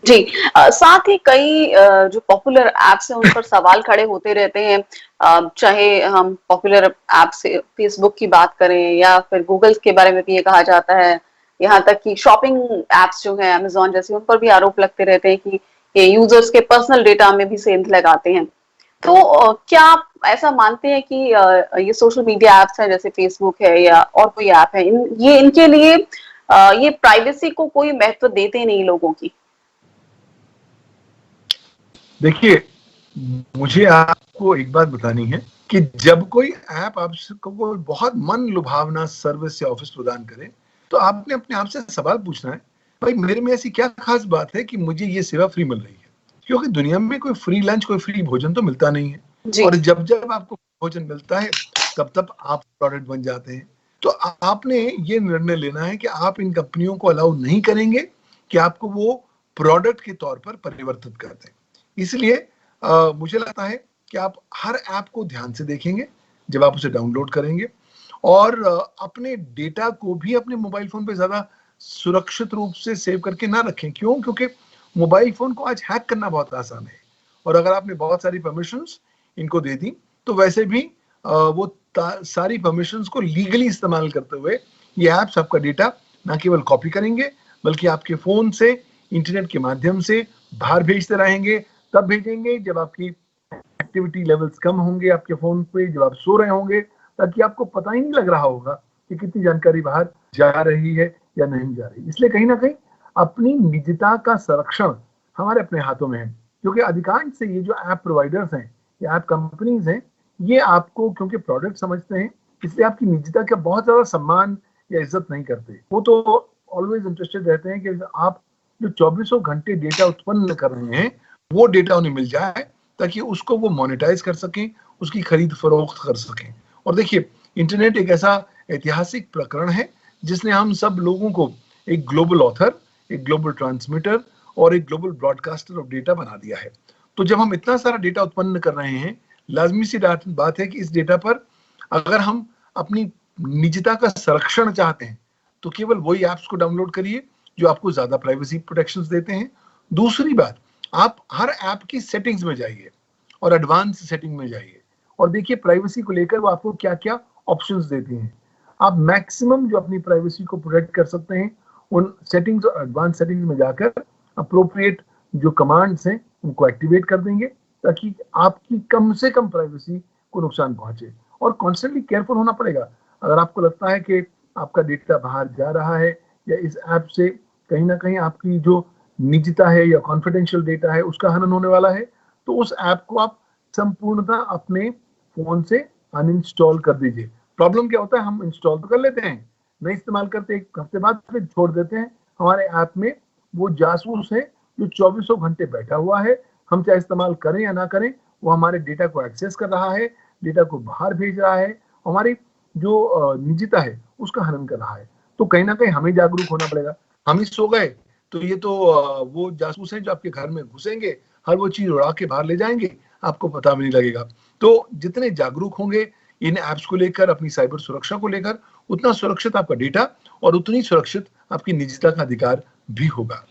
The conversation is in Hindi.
जी। साथ ही कई जो पॉपुलर ऐप्स हैं उन पर सवाल खड़े होते रहते हैं। चाहे हम पॉपुलर ऐप से फेसबुक की बात करें या फिर गूगल के बारे में भी ये कहा जाता है, यहाँ तक कि शॉपिंग ऐप्स जो हैं अमेज़न जैसे, उन पर भी आरोप लगते रहते हैं कि ये यूजर्स के पर्सनल डेटा में भी सेंध लगाते हैं। तो क्या आप ऐसा मानते हैं कि ये सोशल मीडिया ऐप्स हैं जैसे फेसबुक है या और कोई ऐप है, ये इनके लिए ये प्राइवेसी को कोई महत्व देते नहीं लोगों की? देखिए, मुझे आपको एक बात बतानी है कि जब कोई ऐप आपको कोई बहुत मन लुभावना सर्विस या ऑफिस प्रदान करे, तो आपने अपने आप से सवाल पूछना है, भाई मेरे में ऐसी क्या खास बात है कि मुझे ये सेवा फ्री मिल रही है? क्योंकि दुनिया में कोई फ्री लंच, कोई फ्री भोजन तो मिलता नहीं है। जी। और जब जब आपको भोजन मिलता है, तब तब आप प्रोडक्ट बन जाते हैं। तो आपने ये निर्णय लेना है कि आप इन कंपनियों को अलाउ नहीं करेंगे कि आपको वो प्रोडक्ट के तौर पर परिवर्तित कर दें। इसलिए मुझे लगता है कि आप हर ऐप को ध्यान से देखेंगे जब आप उसे डाउनलोड करेंगे, और अपने डेटा को भी अपने मोबाइल फोन पे ज्यादा सुरक्षित रूप से सेव करके ना रखें। क्यों? क्योंकि मोबाइल फोन को आज हैक करना बहुत आसान है, और अगर आपने बहुत सारी परमिशंस इनको दे दी, तो वैसे भी वो सारी परमिशंस को लीगली इस्तेमाल करते हुए ये ऐप्स आपका डेटा ना केवल कॉपी करेंगे, बल्कि आपके फोन से इंटरनेट के माध्यम से बाहर भेजते रहेंगे। तब भेजेंगे जब आपकी एक्टिविटी लेवल्स कम होंगे आपके फोन पे, जब आप सो रहे होंगे, ताकि आपको पता ही नहीं लग रहा होगा कि कितनी जानकारी बाहर जा रही है या नहीं जा रही। इसलिए कहीं ना कहीं अपनी निजता का संरक्षण हमारे अपने हाथों में है, क्योंकि अधिकांश से ये जो ऐप प्रोवाइडर्स हैं या ऐप कंपनीज हैं, ये आपको क्योंकि प्रोडक्ट समझते हैं, इसलिए आपकी निजता का बहुत ज्यादा सम्मान या इज्जत नहीं करते। वो तो ऑलवेज इंटरेस्टेड रहते हैं कि आप जो चौबीसों घंटे डेटा उत्पन्न कर रहे हैं, वो डेटा उन्हें मिल जाए, ताकि उसको वो मोनेटाइज कर सकें, उसकी खरीद फरोख्त कर सकें। और देखिए, इंटरनेट एक ऐसा ऐतिहासिक प्रकरण है जिसने हम सब लोगों को एक ग्लोबल ऑथर, एक ग्लोबल ट्रांसमीटर और एक ग्लोबल ब्रॉडकास्टर ऑफ डेटा बना दिया है। तो जब हम इतना सारा डेटा उत्पन्न कर रहे हैं, लाजमी सी बात है कि इस डेटा पर अगर हम अपनी निजता का संरक्षण चाहते हैं, तो केवल वही ऐप्स को डाउनलोड करिए जो आपको ज्यादा प्राइवेसी प्रोटेक्शंस देते हैं। दूसरी बात, आप हर ऐप की सेटिंग्स में जाइए और एडवांस सेटिंग में जाइए, और देखिए प्राइवेसी को लेकर वो आपको क्या क्या ऑप्शंस देते हैं। आप मैक्सिमम जो अपनी प्राइवेसी को प्रोटेक्ट कर सकते हैं, उन सेटिंग्स और एडवांस सेटिंग्स में जाकर अप्रोप्रिएट जो कमांड्स हैं उनको एक्टिवेट कर देंगे, ताकि आपकी कम से कम प्राइवेसी को नुकसान पहुंचे। और कॉन्स्टेंटली केयरफुल होना पड़ेगा। अगर आपको लगता है कि आपका डेटा बाहर जा रहा है या इस ऐप से कहीं ना कहीं आपकी जो निजता है या कॉन्फिडेंशियल डेटा है उसका हनन होने वाला है, तो उस ऐप को आप संपूर्णतः अपने फोन से अनइंस्टॉल कर दीजिए। प्रॉब्लम क्या होता है, हम इंस्टॉल तो कर लेते हैं, नहीं इस्तेमाल करते, एक हफ्ते बाद फिर छोड़ देते हैं। हमारे ऐप में वो जासूस है जो चौबीसों घंटे बैठा हुआ है। हम चाहे इस्तेमाल करें या ना करें, वो हमारे डेटा को एक्सेस कर रहा है, डेटा को बाहर भेज रहा है, हमारी जो निजता है उसका हनन कर रहा है। तो कहीं ना कहीं हमें जागरूक होना पड़ेगा। हम ही सो गए तो ये तो वो जासूस हैं जो आपके घर में घुसेंगे, हर वो चीज उड़ा के बाहर ले जाएंगे, आपको पता भी नहीं लगेगा। तो जितने जागरूक होंगे इन ऐप्स को लेकर, अपनी साइबर सुरक्षा को लेकर, उतना सुरक्षित आपका डेटा और उतनी सुरक्षित आपकी निजता का अधिकार भी होगा।